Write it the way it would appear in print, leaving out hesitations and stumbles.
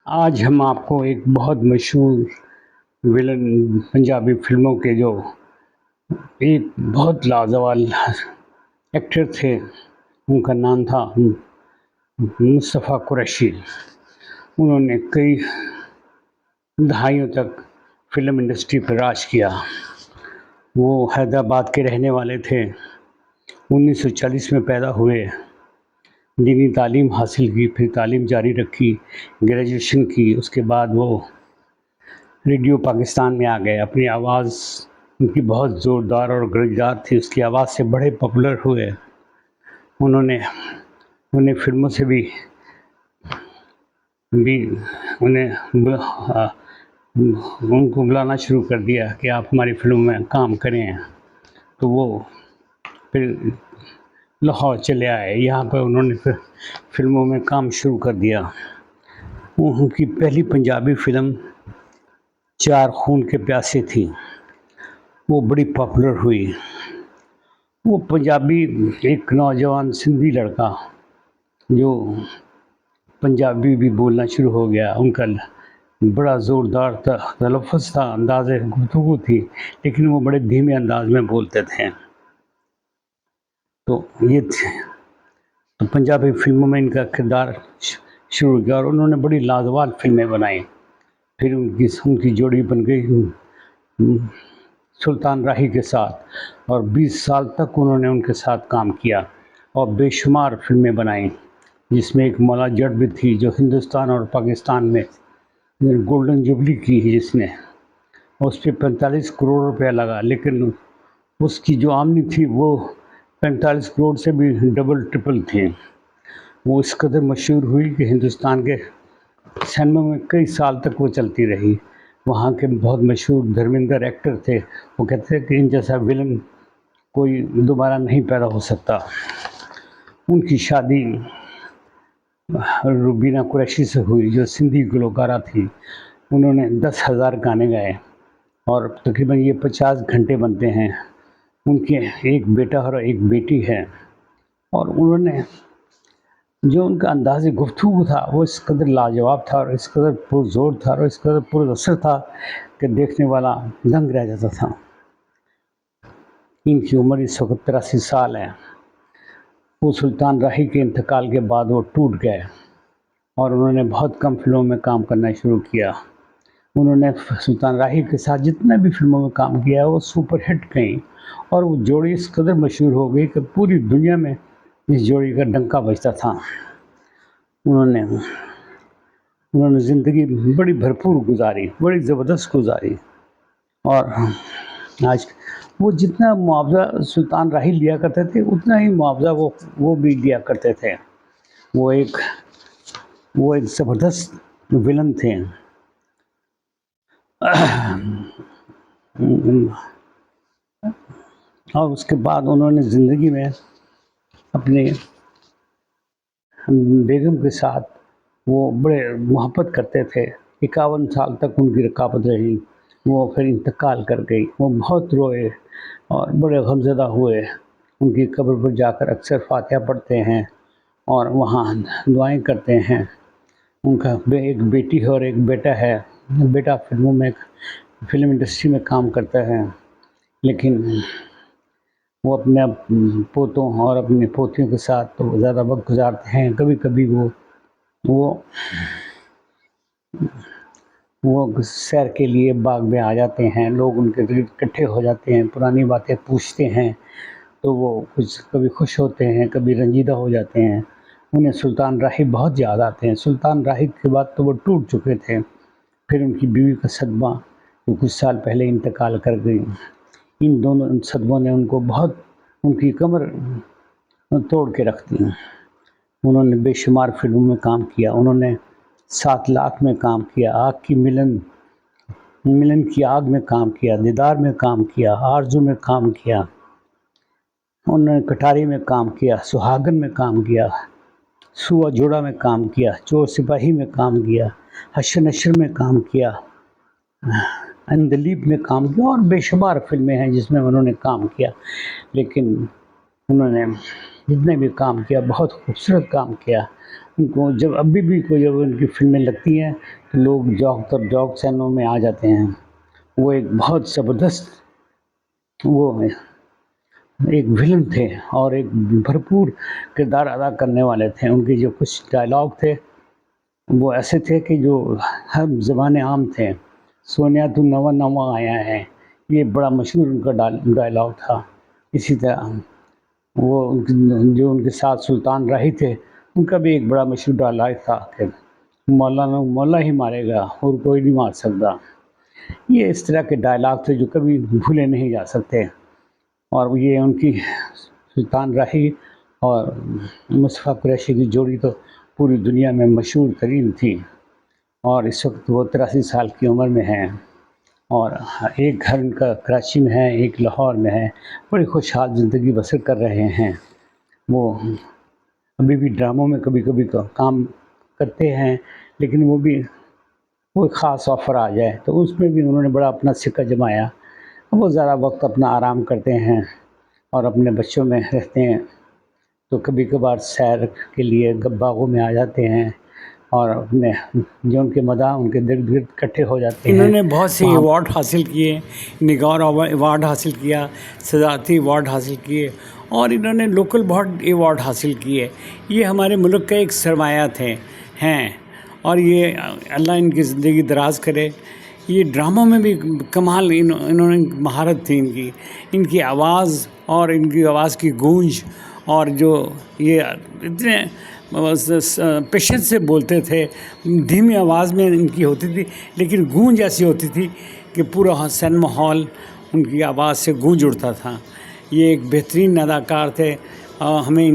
آج ہم آپ کو ایک بہت مشہور ویلن پنجابی فلموں کے جو ایک بہت لازوال ایکٹر تھے، ان کا نام تھا مصطفیٰ قریشی۔ انہوں نے کئی دہائیوں تک فلم انڈسٹری پر راج کیا۔ وہ حیدرآباد کے رہنے والے تھے، 1940 میں پیدا ہوئے، دینی تعلیم حاصل کی، پھر تعلیم جاری رکھی، گریجویشن کی۔ اس کے بعد وہ ریڈیو پاکستان میں آ گئے۔ اپنی آواز ان کی بہت زوردار اور گرجدار تھی، اس کی آواز سے بڑے پاپولر ہوئے۔ انہیں فلموں سے بھی ان کو بلانا شروع کر دیا کہ آپ ہماری فلم میں کام کریں۔ تو وہ پھر لاہور چلے آئے، یہاں پر انہوں نے پھر فلموں میں کام شروع کر دیا۔ ان کی پہلی پنجابی فلم چار خون کے پیاسے تھی، وہ بڑی پاپولر ہوئی۔ وہ پنجابی ایک نوجوان سندھی لڑکا جو پنجابی بھی بولنا شروع ہو گیا، ان کا بڑا زوردار تلفظ تھا، انداز گفتگو تھی، لیکن وہ بڑے دھیمے انداز میں بولتے تھے۔ تو یہ پنجابی فلموں میں ان کا کردار شروع کیا اور انہوں نے بڑی لازوال فلمیں بنائیں۔ پھر ان کی جوڑی بن گئی سلطان راہی کے ساتھ، اور 20 سال تک انہوں نے ان کے ساتھ کام کیا اور بے شمار فلمیں بنائیں، جس میں ایک مولا جٹ بھی تھی جو ہندوستان اور پاکستان میں گولڈن جوبلی کی، جس نے اس پہ 45 کروڑ روپیہ لگا، لیکن اس کی جو آمدنی تھی وہ 45 کروڑ سے بھی ڈبل ٹرپل تھی۔ وہ اس قدر مشہور ہوئی کہ ہندوستان کے سینما میں کئی سال تک وہ چلتی رہی۔ وہاں کے بہت مشہور دھرمیندر ایکٹر تھے، وہ کہتے تھے کہ ان جیسا ویلن کوئی دوبارہ نہیں پیدا ہو سکتا۔ ان کی شادی روبینہ قریشی سے ہوئی، جو سندھی گلوکارہ تھی۔ انہوں نے 10,000 گانے گائے اور تقریباً یہ 50 گھنٹے بنتے ہیں۔ ان کے ایک بیٹا اور ایک بیٹی ہے، اور انہوں نے جو ان کا انداز گفتگو تھا وہ اس قدر لاجواب تھا اور اس قدر پرزور تھا اور اس قدر پراثر تھا کہ دیکھنے والا دنگ رہ جاتا تھا۔ ان کی عمر اس وقت 83 سال ہے۔ وہ سلطان راہی کے انتقال کے بعد وہ ٹوٹ گئے اور انہوں نے بہت کم فلموں میں کام کرنا شروع کیا۔ انہوں نے سلطان راہی کے ساتھ جتنے بھی فلموں میں کام کیا وہ سپر ہٹ گئیں، اور وہ جوڑی اس قدر مشہور ہو گئی کہ پوری دنیا میں اس جوڑی کا ڈنکا بجتا تھا۔ انہوں نے زندگی بڑی بھرپور گزاری، بڑی زبردست گزاری، اور آج وہ جتنا معاوضہ سلطان راہی لیا کرتے تھے اتنا ہی معاوضہ وہ بھی لیا کرتے تھے۔ وہ ایک زبردست ویلن تھے۔ اور اس کے بعد انہوں نے زندگی میں اپنے بیگم کے ساتھ وہ بڑے محبت کرتے تھے۔ 51 سال تک ان کی رقابت رہی، وہ پھر انتقال کر گئی۔ وہ بہت روئے اور بڑے غمزدہ ہوئے۔ ان کی قبر پر جا کر اکثر فاتحہ پڑھتے ہیں اور وہاں دعائیں کرتے ہیں۔ ان کا ایک بیٹی اور ایک بیٹا ہے۔ بیٹا فلم انڈسٹری میں کام کرتا ہے، لیکن وہ اپنے پوتوں اور اپنی پوتیوں کے ساتھ تو زیادہ وقت گزارتے ہیں۔ کبھی کبھی وہ سیر کے لیے باغ میں آ جاتے ہیں، لوگ ان کے قریب اکٹھے ہو جاتے ہیں، پرانی باتیں پوچھتے ہیں، تو وہ کبھی خوش ہوتے ہیں، کبھی رنجیدہ ہو جاتے ہیں۔ انہیں سلطان راہی بہت یاد آتے ہیں۔ سلطان راہی کے بعد تو وہ ٹوٹ چکے تھے۔ پھر ان کی بیوی کا صدمہ، جو کچھ سال پہلے انتقال کر گئی، ان دونوں صدموں نے ان کی کمر توڑ کے رکھ دی۔ انہوں نے بے شمار فلموں میں کام کیا۔ انہوں نے 7 لاکھ میں کام کیا، ملن کی آگ میں کام کیا، دیدار میں کام کیا، آرزو میں کام کیا، انہوں نے کٹاری میں کام کیا، سہاگن میں کام کیا، سوا جوڑا میں کام کیا، چور سپاہی میں کام کیا، حشر نشر میں کام کیا، اندلیب میں کام کیا، اور بے شمار فلمیں ہیں جس میں انہوں نے کام کیا۔ لیکن انہوں نے جتنے بھی کام کیا بہت خوبصورت کام کیا۔ ان کو جب ابھی بھی کوئی جب ان کی فلمیں لگتی ہیں تو لوگ جوک چینلوں میں آ جاتے ہیں. وہ ایک بہت زبردست وہ ایک ولن تھے اور ایک بھرپور کردار ادا کرنے والے تھے. ان کے جو کچھ ڈائلاگ تھے وہ ایسے تھے کہ جو ہر زبان عام تھے. سونیا تو نواں نواں آیا ہے، یہ بڑا مشہور ان کا ڈائلاگ تھا. اسی طرح وہ جو ان کے ساتھ سلطان راہی تھے، ان کا بھی ایک بڑا مشہور ڈائلاگ تھا کہ مولانا مولا ہی مارے گا اور کوئی نہیں مار سکتا. یہ اس طرح کے ڈائلاگ تھے جو کبھی بھولے نہیں جا سکتے. اور یہ ان کی سلطان راہی اور مصطفیٰ قریشی کی جوڑی تو پوری دنیا میں مشہور ترین تھی. اور اس وقت وہ 83 سال کی عمر میں ہیں اور ایک گھر ان کا کراچی میں ہے، ایک لاہور میں ہے. بڑی خوشحال زندگی بسر کر رہے ہیں. وہ ابھی بھی ڈراموں میں کبھی کبھی کام کرتے ہیں، لیکن وہ بھی کوئی خاص آفر آ جائے تو اس میں بھی انہوں نے بڑا اپنا سکہ جمایا. وہ زیادہ وقت اپنا آرام کرتے ہیں اور اپنے بچوں میں رہتے ہیں. تو کبھی کبھار سیر کے لیے باغوں میں آ جاتے ہیں اور اپنے جو ان کے مداح ان کے گرد گرد اکٹھے ہو جاتے ہیں. انہوں نے بہت سے ایوارڈ حاصل کیے، نگار ایوارڈ حاصل کیا، صدارتی ایوارڈ حاصل کیے، اور انہوں نے لوکل بہت ایوارڈ حاصل کیے. یہ ہمارے ملک کا ایک سرمایہ ہیں اور یہ اللہ ان کی زندگی دراز کرے. یہ ڈراموں میں بھی کمال انہوں نے مہارت تھی ان کی آواز اور ان کی آواز کی گونج، اور جو یہ اتنے پیشنس سے بولتے تھے. دھیمی آواز میں ان کی ہوتی تھی لیکن گونج ایسی ہوتی تھی کہ پورا سینما ہال ان کی آواز سے گونج اڑتا تھا. یہ ایک بہترین اداکار تھے. ہمیں